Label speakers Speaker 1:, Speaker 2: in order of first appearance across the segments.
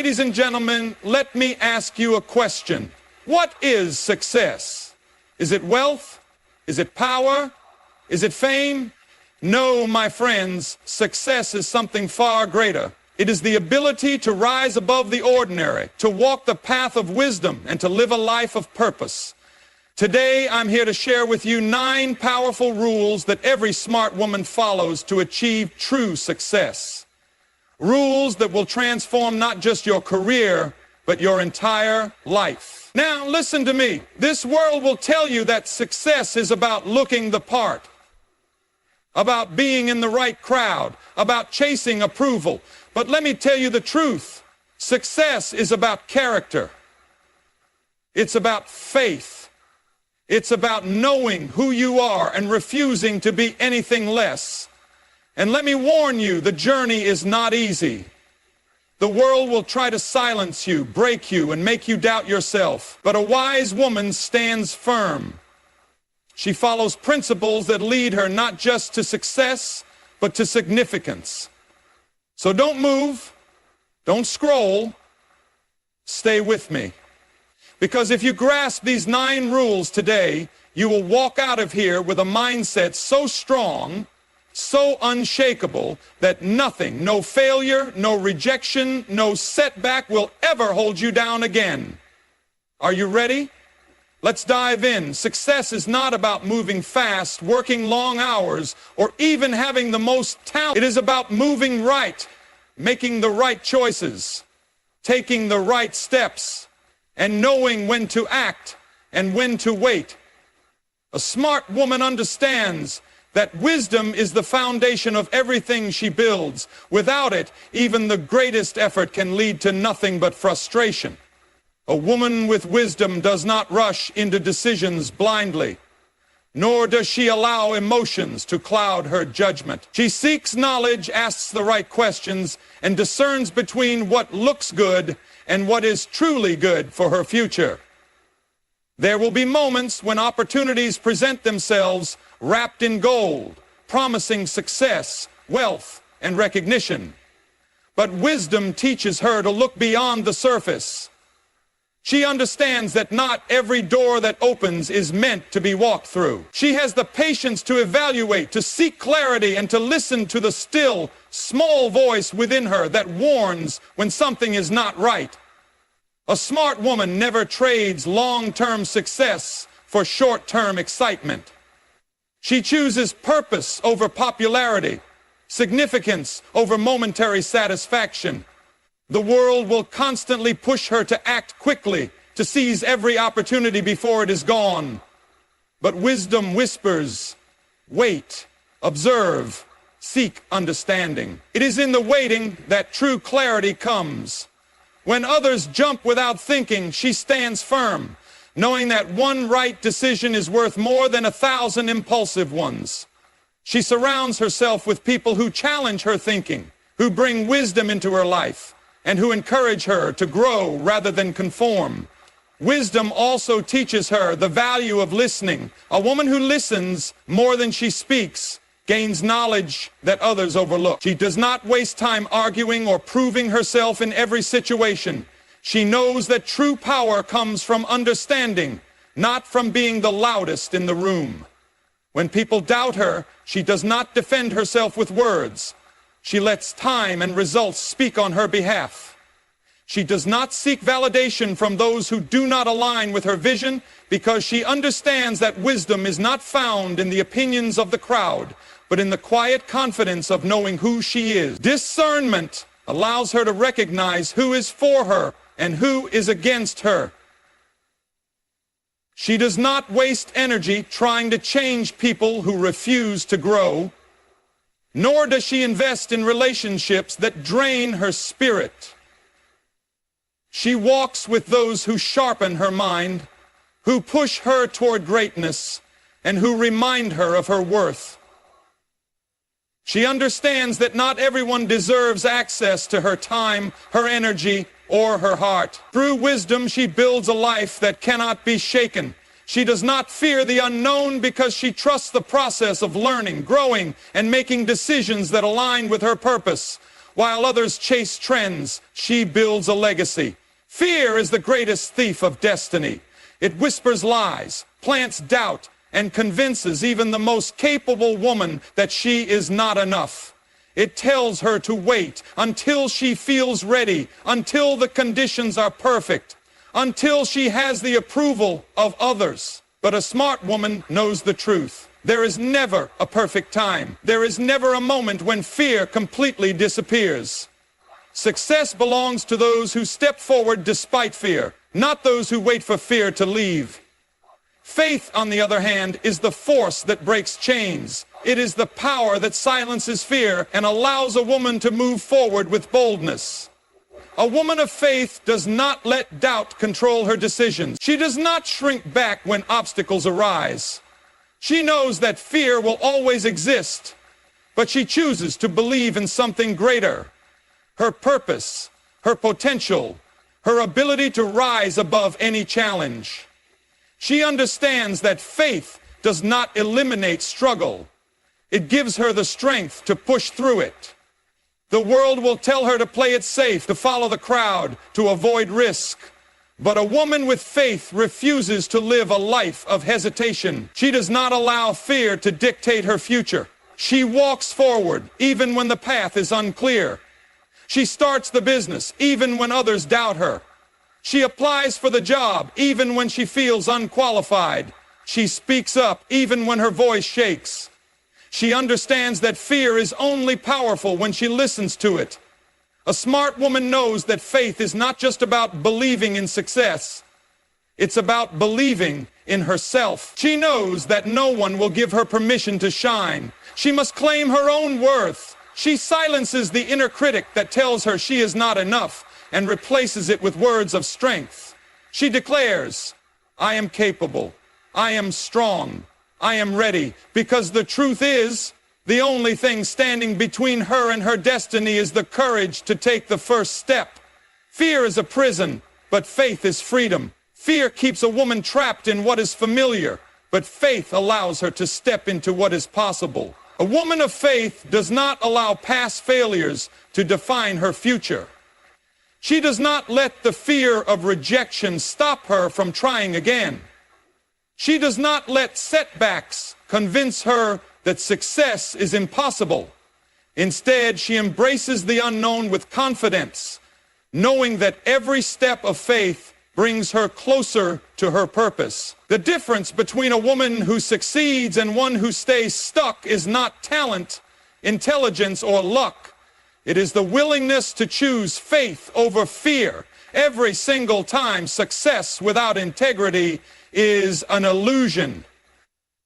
Speaker 1: ladies and gentlemen, let me ask you a question. What is success? Is it wealth? Is it power? Is it fame? No, my friends, success is something far greater. It is the ability to rise above the ordinary, to walk the path of wisdom, and to live a life of purpose. Today, I'm here to share with you 9 powerful rules that every smart woman follows to achieve true success. Rules that will transform not just your career, but your entire life. Now, listen to me. This world will tell you that success is about looking the part, about being in the right crowd, about chasing approval. But let me tell you the truth. Success is about character. It's about faith. It's about knowing who you are and refusing to be anything less. And let me warn you, the journey is not easy. The world will try to silence you, break you, and make you doubt yourself. But a wise woman stands firm. She follows principles that lead her not just to success, but to significance. So don't move, don't scroll, stay with me. Because if you grasp these 9 rules today, you will walk out of here with a mindset so strong, so unshakable, that nothing, no failure, no rejection, no setback will ever hold you down again. Are you ready? Let's dive in. Success is not about moving fast, working long hours, or even having the most talent. It is about moving right, making the right choices, taking the right steps, and knowing when to act and when to wait. A smart woman understands that wisdom is the foundation of everything she builds. Without it, even the greatest effort can lead to nothing but frustration. A woman with wisdom does not rush into decisions blindly, nor does she allow emotions to cloud her judgment. She seeks knowledge, asks the right questions, and discerns between what looks good and what is truly good for her future. There will be moments when opportunities present themselves wrapped in gold, promising success, wealth, and recognition. But wisdom teaches her to look beyond the surface. She understands that not every door that opens is meant to be walked through. She has the patience to evaluate, to seek clarity, and to listen to the still, small voice within her that warns when something is not right. A smart woman never trades long-term success for short-term excitement. She chooses purpose over popularity, significance over momentary satisfaction. The world will constantly push her to act quickly, to seize every opportunity before it is gone. But wisdom whispers, wait, observe, seek understanding. It is in the waiting that true clarity comes. When others jump without thinking, she stands firm, knowing that one right decision is worth more than 1,000 impulsive ones. She surrounds herself with people who challenge her thinking, who bring wisdom into her life, and who encourage her to grow rather than conform. Wisdom also teaches her the value of listening. A woman who listens more than she speaks gains knowledge that others overlook. She does not waste time arguing or proving herself in every situation. She knows that true power comes from understanding, not from being the loudest in the room. When people doubt her, she does not defend herself with words. She lets time and results speak on her behalf. She does not seek validation from those who do not align with her vision, because she understands that wisdom is not found in the opinions of the crowd, but in the quiet confidence of knowing who she is. Discernment allows her to recognize who is for her and who is against her. She does not waste energy trying to change people who refuse to grow, nor does she invest in relationships that drain her spirit. She walks with those who sharpen her mind, who push her toward greatness, and who remind her of her worth. She understands that not everyone deserves access to her time, her energy, or her heart. Through wisdom, she builds a life that cannot be shaken. She does not fear the unknown because she trusts the process of learning, growing, and making decisions that align with her purpose. While others chase trends, she builds a legacy. Fear is the greatest thief of destiny. It whispers lies, plants doubt, and convinces even the most capable woman that she is not enough. It tells her to wait until she feels ready, until the conditions are perfect, until she has the approval of others. But a smart woman knows the truth. There is never a perfect time. There is never a moment when fear completely disappears. Success belongs to those who step forward despite fear, not those who wait for fear to leave. Faith, on the other hand, is the force that breaks chains. It is the power that silences fear and allows a woman to move forward with boldness. A woman of faith does not let doubt control her decisions. She does not shrink back when obstacles arise. She knows that fear will always exist, but she chooses to believe in something greater. Her purpose, her potential, her ability to rise above any challenge. She understands that faith does not eliminate struggle. It gives her the strength to push through it. The world will tell her to play it safe, to follow the crowd, to avoid risk. But a woman with faith refuses to live a life of hesitation. She does not allow fear to dictate her future. She walks forward even when the path is unclear. She starts the business even when others doubt her. She applies for the job even when she feels unqualified. She speaks up even when her voice shakes. She understands that fear is only powerful when she listens to it. A smart woman knows that faith is not just about believing in success. It's about believing in herself. She knows that no one will give her permission to shine. She must claim her own worth. She silences the inner critic that tells her she is not enough and replaces it with words of strength. She declares, I am capable, I am strong, I am ready, because the truth is, the only thing standing between her and her destiny is the courage to take the first step. Fear is a prison, but faith is freedom. Fear keeps a woman trapped in what is familiar, but faith allows her to step into what is possible. A woman of faith does not allow past failures to define her future. She does not let the fear of rejection stop her from trying again. She does not let setbacks convince her that success is impossible. Instead, she embraces the unknown with confidence, knowing that every step of faith brings her closer to her purpose. The difference between a woman who succeeds and one who stays stuck is not talent, intelligence, or luck. It is the willingness to choose faith over fear. Every single time, success without integrity is an illusion.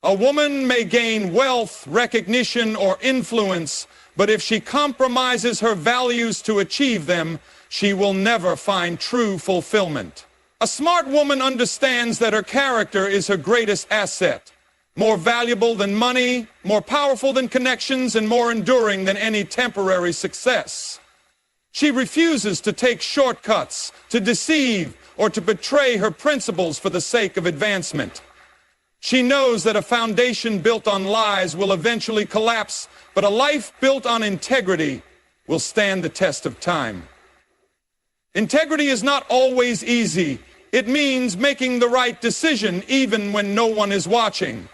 Speaker 1: A woman may gain wealth, recognition, or influence, but if she compromises her values to achieve them, she will never find true fulfillment. A smart woman understands that her character is her greatest asset, more valuable than money, more powerful than connections, and more enduring than any temporary success. She refuses to take shortcuts, to deceive, or to betray her principles for the sake of advancement. She knows that a foundation built on lies will eventually collapse, but a life built on integrity will stand the test of time. Integrity is not always easy. It means making the right decision even when no one is watching.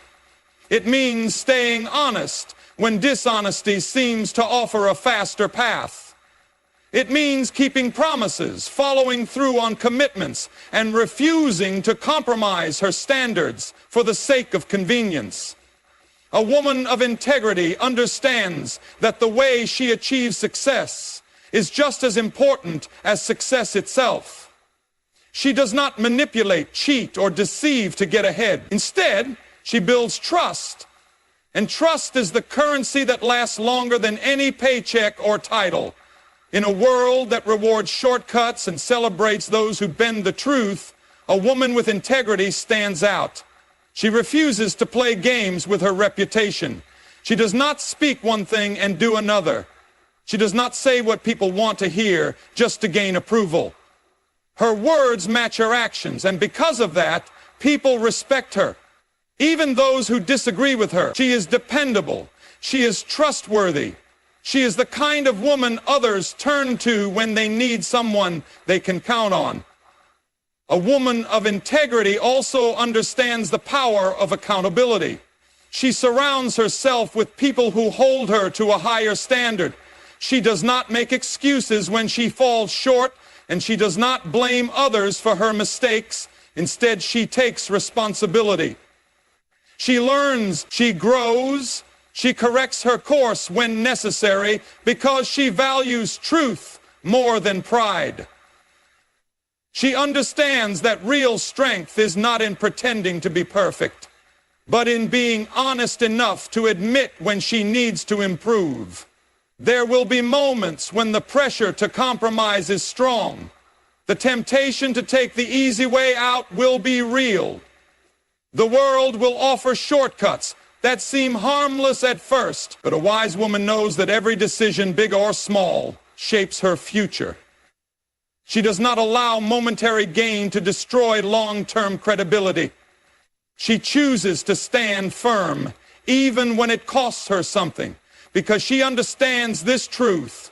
Speaker 1: It means staying honest when dishonesty seems to offer a faster path. It means keeping promises, following through on commitments, and refusing to compromise her standards for the sake of convenience. A woman of integrity understands that the way she achieves success is just as important as success itself. She does not manipulate, cheat, or deceive to get ahead. Instead, she builds trust. And trust is the currency that lasts longer than any paycheck or title. In a world that rewards shortcuts and celebrates those who bend the truth, a woman with integrity stands out. She refuses to play games with her reputation. She does not speak one thing and do another. She does not say what people want to hear just to gain approval. Her words match her actions, and because of that, people respect her. Even those who disagree with her. She is dependable. She is trustworthy. She is the kind of woman others turn to when they need someone they can count on. A woman of integrity also understands the power of accountability. She surrounds herself with people who hold her to a higher standard. She does not make excuses when she falls short, and she does not blame others for her mistakes. Instead, she takes responsibility. She learns, she grows, she corrects her course when necessary because she values truth more than pride. She understands that real strength is not in pretending to be perfect, but in being honest enough to admit when she needs to improve. There will be moments when the pressure to compromise is strong. The temptation to take the easy way out will be real. The world will offer shortcuts that seem harmless at first, but a wise woman knows that every decision, big or small, shapes her future. She does not allow momentary gain to destroy long-term credibility. She chooses to stand firm, even when it costs her something, because she understands this truth.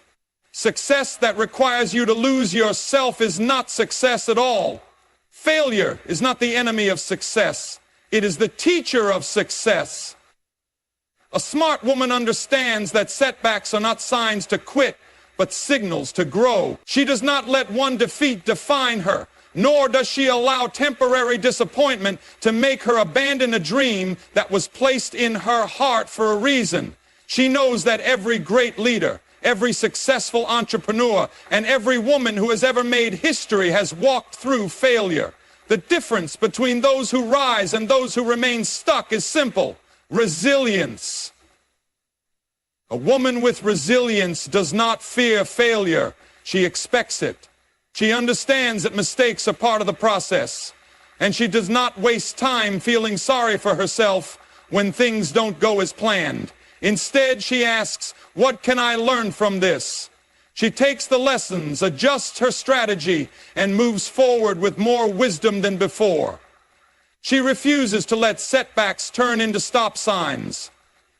Speaker 1: Success that requires you to lose yourself is not success at all. Failure is not the enemy of success. It is the teacher of success. A smart woman understands that setbacks are not signs to quit, but signals to grow. She does not let one defeat define her, nor does she allow temporary disappointment to make her abandon a dream that was placed in her heart for a reason. She knows that every great leader, every successful entrepreneur, and every woman who has ever made history has walked through failure. The difference between those who rise and those who remain stuck is simple: resilience. A woman with resilience does not fear failure. She expects it. She understands that mistakes are part of the process, and she does not waste time feeling sorry for herself when things don't go as planned. Instead, she asks, what can I learn from this? She takes the lessons, adjusts her strategy, and moves forward with more wisdom than before. She refuses to let setbacks turn into stop signs.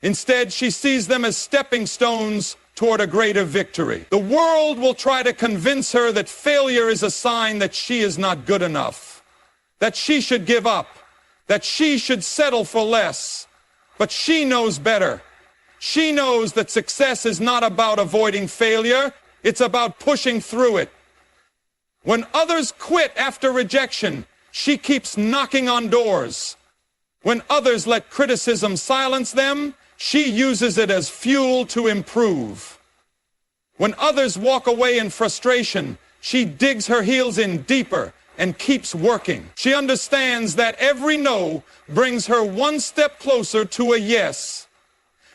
Speaker 1: Instead, she sees them as stepping stones toward a greater victory. The world will try to convince her that failure is a sign that she is not good enough, that she should give up, that she should settle for less. But she knows better. She knows that success is not about avoiding failure. It's about pushing through it. When others quit after rejection, she keeps knocking on doors. When others let criticism silence them, she uses it as fuel to improve. When others walk away in frustration, she digs her heels in deeper and keeps working. She understands that every no brings her one step closer to a yes.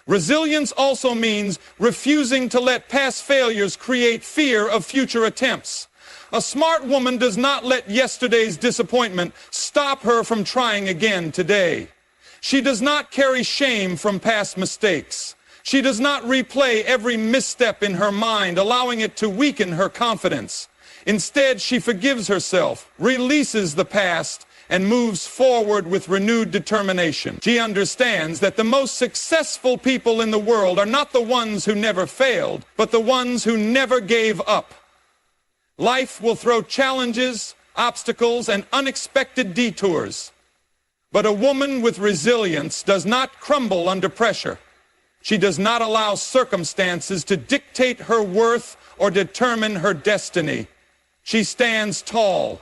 Speaker 1: Resilience also means refusing to let past failures create fear of future attempts. A smart woman does not let yesterday's disappointment stop her from trying again today. She does not carry shame from past mistakes. She does not replay every misstep in her mind, allowing it to weaken her confidence. Instead, she forgives herself, releases the past, and moves forward with renewed determination. She understands that the most successful people in the world are not the ones who never failed, but the ones who never gave up. Life will throw challenges, obstacles, and unexpected detours. But a woman with resilience does not crumble under pressure. She does not allow circumstances to dictate her worth or determine her destiny. She stands tall,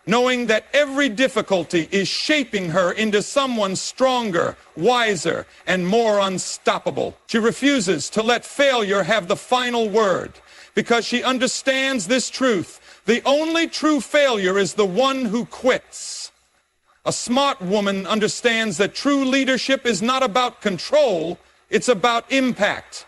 Speaker 1: knowing that every difficulty is shaping her into someone stronger, wiser, and more unstoppable. She refuses to let failure have the final word because she understands this truth: the only true failure is the one who quits. A smart woman understands that true leadership is not about control, it's about impact.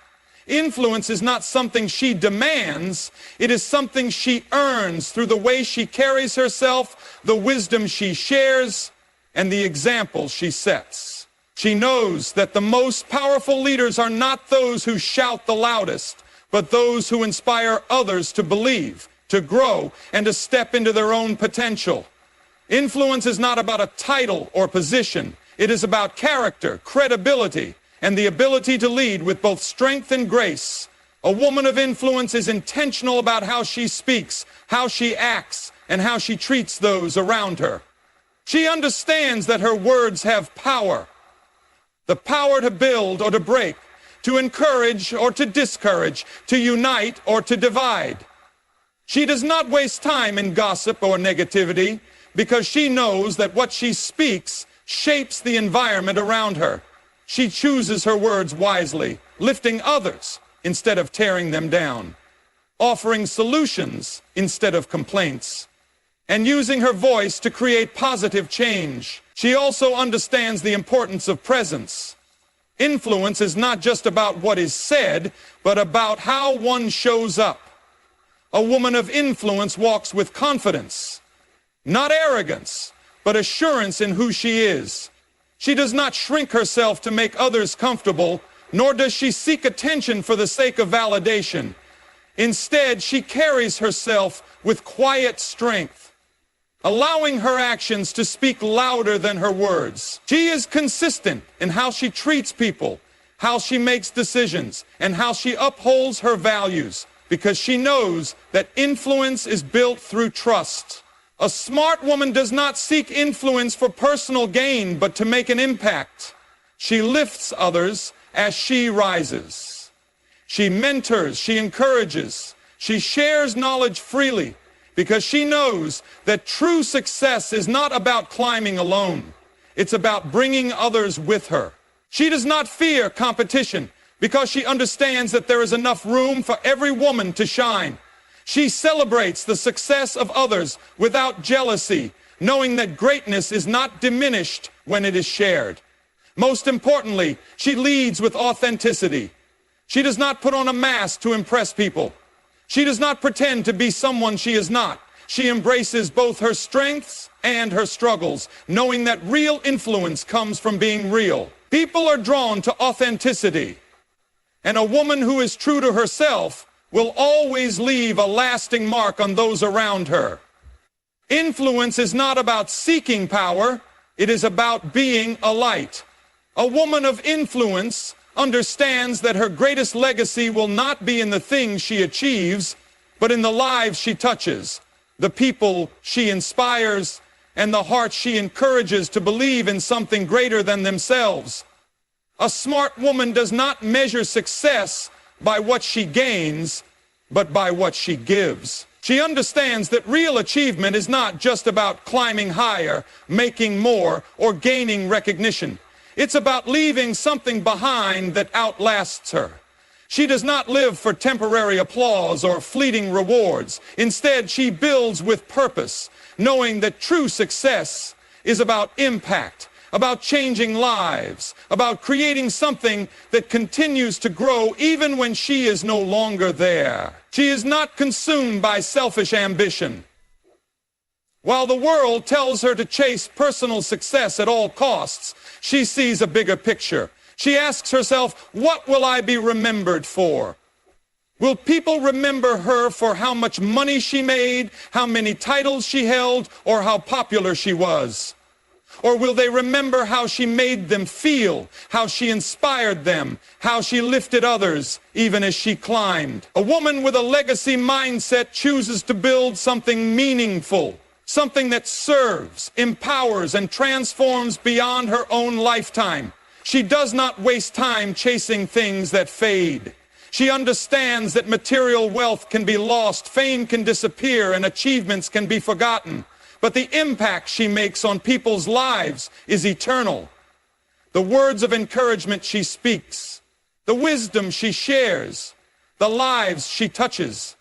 Speaker 1: Influence is not something she demands, it is something she earns through the way she carries herself, the wisdom she shares, and the example she sets. She knows that the most powerful leaders are not those who shout the loudest, but those who inspire others to believe, to grow, and to step into their own potential. Influence is not about a title or position. It is about character, credibility, and the ability to lead with both strength and grace. A woman of influence is intentional about how she speaks, how she acts, and how she treats those around her. She understands that her words have power. The power to build or to break, to encourage or to discourage, to unite or to divide. She does not waste time in gossip or negativity because she knows that what she speaks shapes the environment around her. She chooses her words wisely, lifting others instead of tearing them down, offering solutions instead of complaints, and using her voice to create positive change. She also understands the importance of presence. Influence is not just about what is said, but about how one shows up. A woman of influence walks with confidence, not arrogance, but assurance in who she is. She does not shrink herself to make others comfortable, nor does she seek attention for the sake of validation. Instead, she carries herself with quiet strength, allowing her actions to speak louder than her words. She is consistent in how she treats people, how she makes decisions, and how she upholds her values, because she knows that influence is built through trust. A smart woman does not seek influence for personal gain, but to make an impact. She lifts others as she rises. She mentors, she encourages, she shares knowledge freely, because she knows that true success is not about climbing alone. It's about bringing others with her. She does not fear competition because she understands that there is enough room for every woman to shine. She celebrates the success of others without jealousy, knowing that greatness is not diminished when it is shared. Most importantly, she leads with authenticity. She does not put on a mask to impress people. She does not pretend to be someone she is not. She embraces both her strengths and her struggles, knowing that real influence comes from being real. People are drawn to authenticity, and a woman who is true to herself will always leave a lasting mark on those around her. Influence is not about seeking power, it is about being a light. A woman of influence understands that her greatest legacy will not be in the things she achieves, but in the lives she touches, the people she inspires, and the hearts she encourages to believe in something greater than themselves. A smart woman does not measure success by what she gains, but by what she gives. She understands that real achievement is not just about climbing higher, making more, or gaining recognition. It's about leaving something behind that outlasts her. She does not live for temporary applause or fleeting rewards. Instead, she builds with purpose, knowing that true success is about impact, about changing lives, about creating something that continues to grow even when she is no longer there. She is not consumed by selfish ambition. While the world tells her to chase personal success at all costs, she sees a bigger picture. She asks herself, what will I be remembered for? Will people remember her for how much money she made, how many titles she held, or how popular she was? Or will they remember how she made them feel, how she inspired them, how she lifted others, even as she climbed? A woman with a legacy mindset chooses to build something meaningful, something that serves, empowers, and transforms beyond her own lifetime. She does not waste time chasing things that fade. She understands that material wealth can be lost, fame can disappear, and achievements can be forgotten. But the impact she makes on people's lives is eternal. The words of encouragement she speaks, the wisdom she shares, the lives she touches,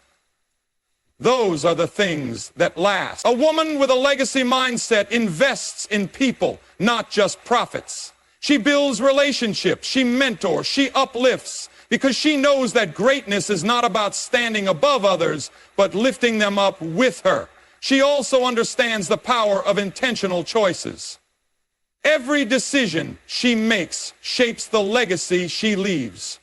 Speaker 1: those are the things that last. A woman with a legacy mindset invests in people, not just profits. She builds relationships, she mentors, she uplifts, because she knows that greatness is not about standing above others, but lifting them up with her. She also understands the power of intentional choices. Every decision she makes shapes the legacy she leaves.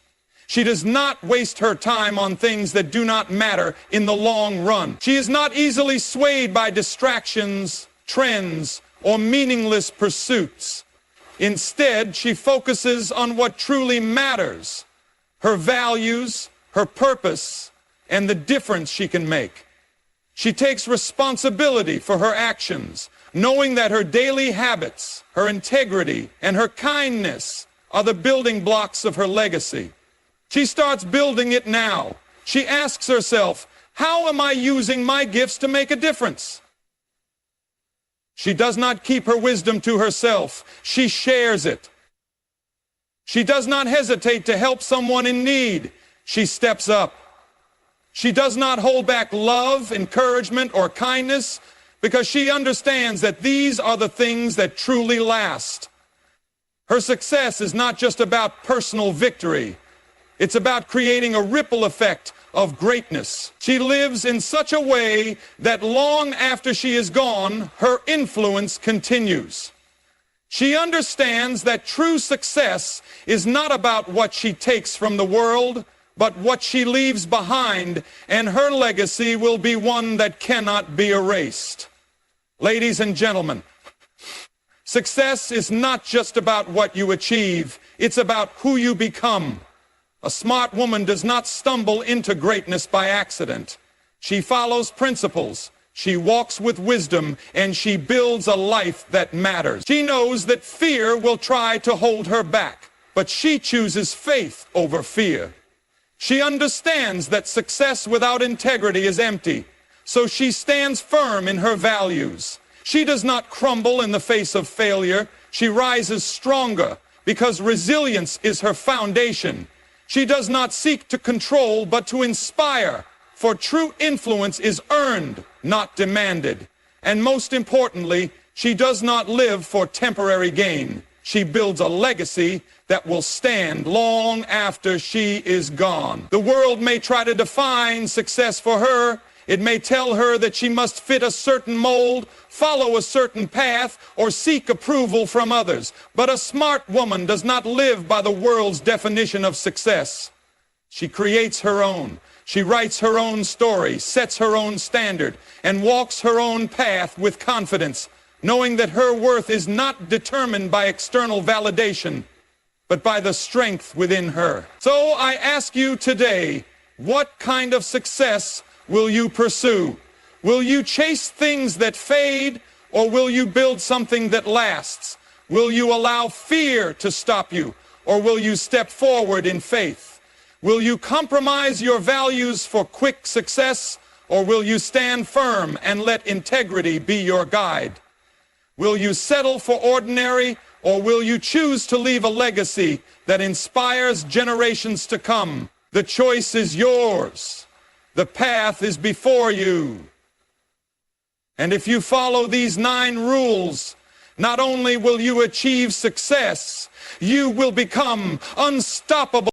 Speaker 1: She does not waste her time on things that do not matter in the long run. She is not easily swayed by distractions, trends, or meaningless pursuits. Instead, she focuses on what truly matters: her values, her purpose, and the difference she can make. She takes responsibility for her actions, knowing that her daily habits, her integrity, and her kindness are the building blocks of her legacy. She starts building it now. She asks herself, how am I using my gifts to make a difference? She does not keep her wisdom to herself. She shares it. She does not hesitate to help someone in need. She steps up. She does not hold back love, encouragement, or kindness because she understands that these are the things that truly last. Her success is not just about personal victory. It's about creating a ripple effect of greatness. She lives in such a way that long after she is gone, her influence continues. She understands that true success is not about what she takes from the world, but what she leaves behind, and her legacy will be one that cannot be erased. Ladies and gentlemen, success is not just about what you achieve, it's about who you become. A smart woman does not stumble into greatness by accident. She follows principles, she walks with wisdom, and she builds a life that matters. She knows that fear will try to hold her back, but she chooses faith over fear. She understands that success without integrity is empty, so she stands firm in her values. She does not crumble in the face of failure. She rises stronger because resilience is her foundation. She does not seek to control, but to inspire, for true influence is earned, not demanded. And most importantly, she does not live for temporary gain. She builds a legacy that will stand long after she is gone. The world may try to define success for her. It may tell her that she must fit a certain mold, follow a certain path, or seek approval from others. But a smart woman does not live by the world's definition of success. She creates her own. She writes her own story, sets her own standard, and walks her own path with confidence, knowing that her worth is not determined by external validation, but by the strength within her. So I ask you today, what kind of success will you pursue? Will you chase things that fade, or will you build something that lasts? Will you allow fear to stop you, or will you step forward in faith? Will you compromise your values for quick success, or will you stand firm and let integrity be your guide? Will you settle for ordinary, or will you choose to leave a legacy that inspires generations to come? The choice is yours. The path is before you. And if you follow these 9 rules, not only will you achieve success, you will become unstoppable.